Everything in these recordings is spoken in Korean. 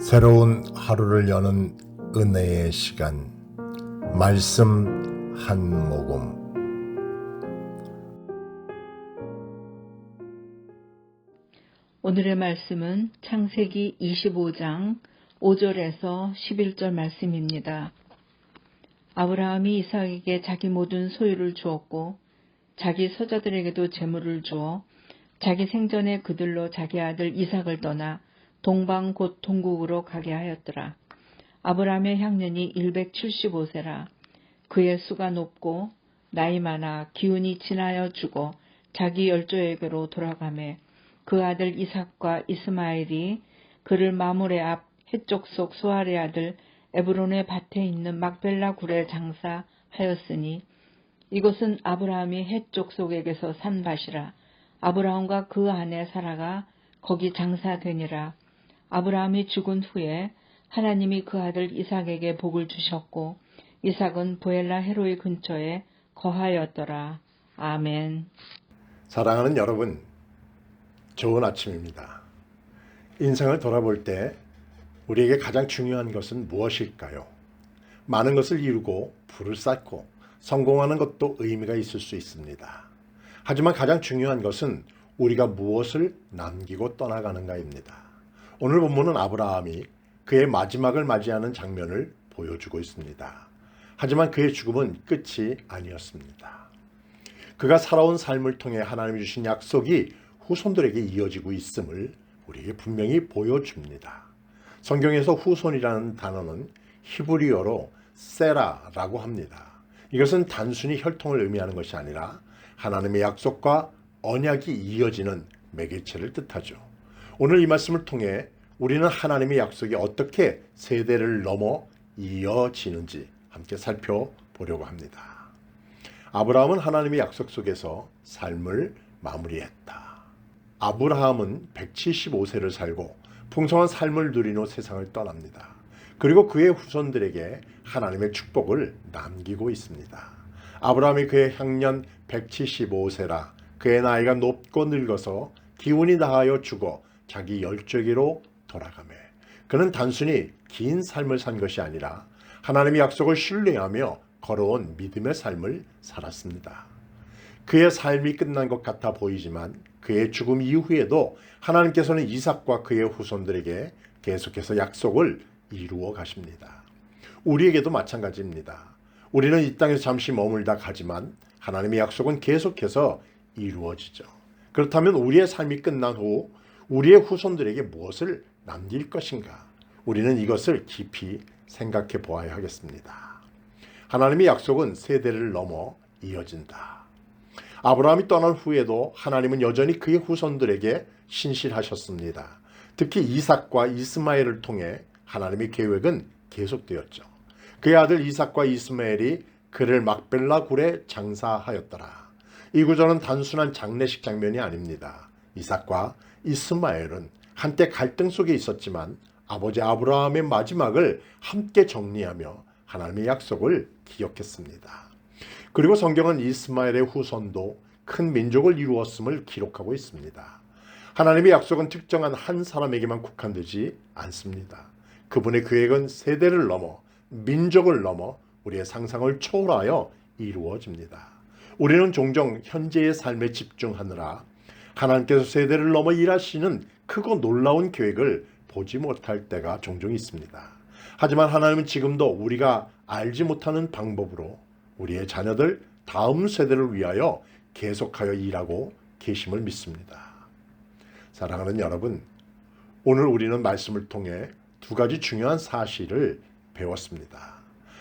새로운 하루를 여는 은혜의 시간, 말씀 한 모금. 오늘의 말씀은 창세기 25장 5절에서 11절 말씀입니다. 아브라함이 이삭에게 자기 모든 소유를 주었고 자기 서자들에게도 재물을 주어 자기 생전에 그들로 자기 아들 이삭을 떠나 동방 곧 동국으로 가게 하였더라. 아브라함의 향년이 175세라. 그의 수가 높고 나이 많아 기운이 지나여 죽어 자기 열조에게로 돌아가매 그 아들 이삭과 이스마엘이 그를 마므레 앞 헷족 속 수알의 아들 에브론의 밭에 있는 막벨라 굴에 장사하였으니 이곳은 아브라함이 헷족 속에게서 산 밭이라. 아브라함과 그 아내 사라가 거기 장사되니라. 아브라함이 죽은 후에 하나님이 그 아들 이삭에게 복을 주셨고 이삭은 보엘라 헤로이 근처에 거하였더라. 아멘. 사랑하는 여러분, 좋은 아침입니다. 인생을 돌아볼 때 우리에게 가장 중요한 것은 무엇일까요? 많은 것을 이루고 부를 쌓고 성공하는 것도 의미가 있을 수 있습니다. 하지만 가장 중요한 것은 우리가 무엇을 남기고 떠나가는가입니다. 오늘 본문은 아브라함이 그의 마지막을 맞이하는 장면을 보여주고 있습니다. 하지만 그의 죽음은 끝이 아니었습니다. 그가 살아온 삶을 통해 하나님이 주신 약속이 후손들에게 이어지고 있음을 우리에게 분명히 보여줍니다. 성경에서 후손이라는 단어는 히브리어로 세라라고 합니다. 이것은 단순히 혈통을 의미하는 것이 아니라 하나님의 약속과 언약이 이어지는 매개체를 뜻하죠. 오늘 이 말씀을 통해 우리는 하나님의 약속이 어떻게 세대를 넘어 이어지는지 함께 살펴보려고 합니다. 아브라함은 하나님의 약속 속에서 삶을 마무리했다. 아브라함은 175세를 살고 풍성한 삶을 누린 후 세상을 떠납니다. 그리고 그의 후손들에게 하나님의 축복을 남기고 있습니다. 아브라함이 그의 향년 175세라 그의 나이가 높고 늙어서 기운이 다하여 죽어 자기 열조에게로 돌아가매 그는 단순히 긴 삶을 산 것이 아니라 하나님의 약속을 신뢰하며 걸어온 믿음의 삶을 살았습니다. 그의 삶이 끝난 것 같아 보이지만 그의 죽음 이후에도 하나님께서는 이삭과 그의 후손들에게 계속해서 약속을 이루어 가십니다. 우리에게도 마찬가지입니다. 우리는 이 땅에서 잠시 머물다 가지만 하나님의 약속은 계속해서 이루어지죠. 그렇다면 우리의 삶이 끝난 후 우리의 후손들에게 무엇을 남길 것인가? 우리는 이것을 깊이 생각해 보아야 하겠습니다. 하나님의 약속은 세대를 넘어 이어진다. 아브라함이 떠난 후에도 하나님은 여전히 그의 후손들에게 신실하셨습니다. 특히 이삭과 이스마엘을 통해 하나님의 계획은 계속되었죠. 그의 아들 이삭과 이스마엘이 그를 막벨라 굴에 장사하였더라. 이 구절은 단순한 장례식 장면이 아닙니다. 이삭과 이스마엘은 한때 갈등 속에 있었지만 아버지 아브라함의 마지막을 함께 정리하며 하나님의 약속을 기억했습니다. 그리고 성경은 이스마엘의 후손도 큰 민족을 이루었음을 기록하고 있습니다. 하나님의 약속은 특정한 한 사람에게만 국한되지 않습니다. 그분의 계획은 세대를 넘어 민족을 넘어 우리의 상상을 초월하여 이루어집니다. 우리는 종종 현재의 삶에 집중하느라 하나님께서 세대를 넘어 일하시는 크고 놀라운 계획을 보지 못할 때가 종종 있습니다. 하지만 하나님은 지금도 우리가 알지 못하는 방법으로 우리의 자녀들 다음 세대를 위하여 계속하여 일하고 계심을 믿습니다. 사랑하는 여러분, 오늘 우리는 말씀을 통해 두 가지 중요한 사실을 배웠습니다.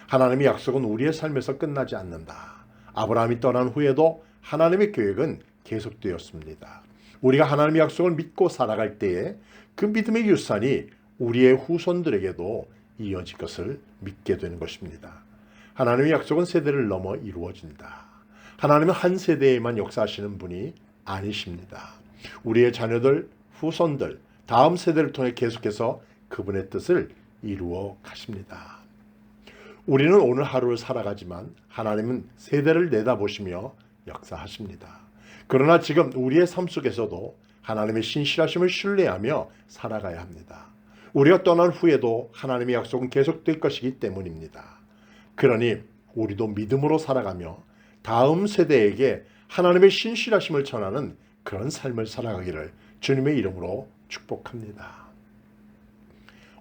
하나님의 약속은 우리의 삶에서 끝나지 않는다. 아브라함이 떠난 후에도 하나님의 계획은 계속되었습니다. 우리가 하나님의 약속을 믿고 살아갈 때에 그 믿음의 유산이 우리의 후손들에게도 이어질 것을 믿게 되는 것입니다. 하나님의 약속은 세대를 넘어 이루어진다. 하나님은 한 세대에만 역사하시는 분이 아니십니다. 우리의 자녀들, 후손들, 다음 세대를 통해 계속해서 그분의 뜻을 이루어 가십니다. 우리는 오늘 하루를 살아가지만 하나님은 세대를 내다보시며 역사하십니다. 그러나 지금 우리의 삶 속에서도 하나님의 신실하심을 신뢰하며 살아가야 합니다. 우리가 떠난 후에도 하나님의 약속은 계속될 것이기 때문입니다. 그러니 우리도 믿음으로 살아가며 다음 세대에게 하나님의 신실하심을 전하는 그런 삶을 살아가기를 주님의 이름으로 축복합니다.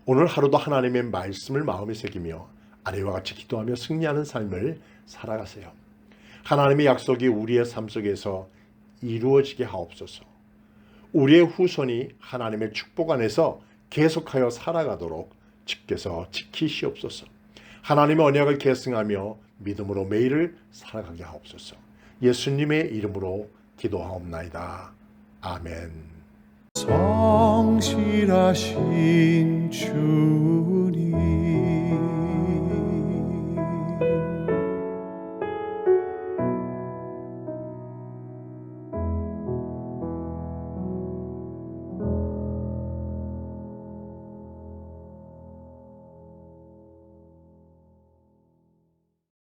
오늘 하루도 하나님의 말씀을 마음에 새기며 아래와 같이 기도하며 승리하는 삶을 살아가세요. 하나님의 약속이 우리의 삶 속에서 이루어지게 하옵소서. 우리의 후손이 하나님의 축복 안에서 계속하여 살아가도록 주께서 지키시옵소서. 하나님의 언약을 계승하며 믿음으로 매일을 살아가게 하옵소서. 예수님의 이름으로 기도하옵나이다. 아멘. 성실하신 주님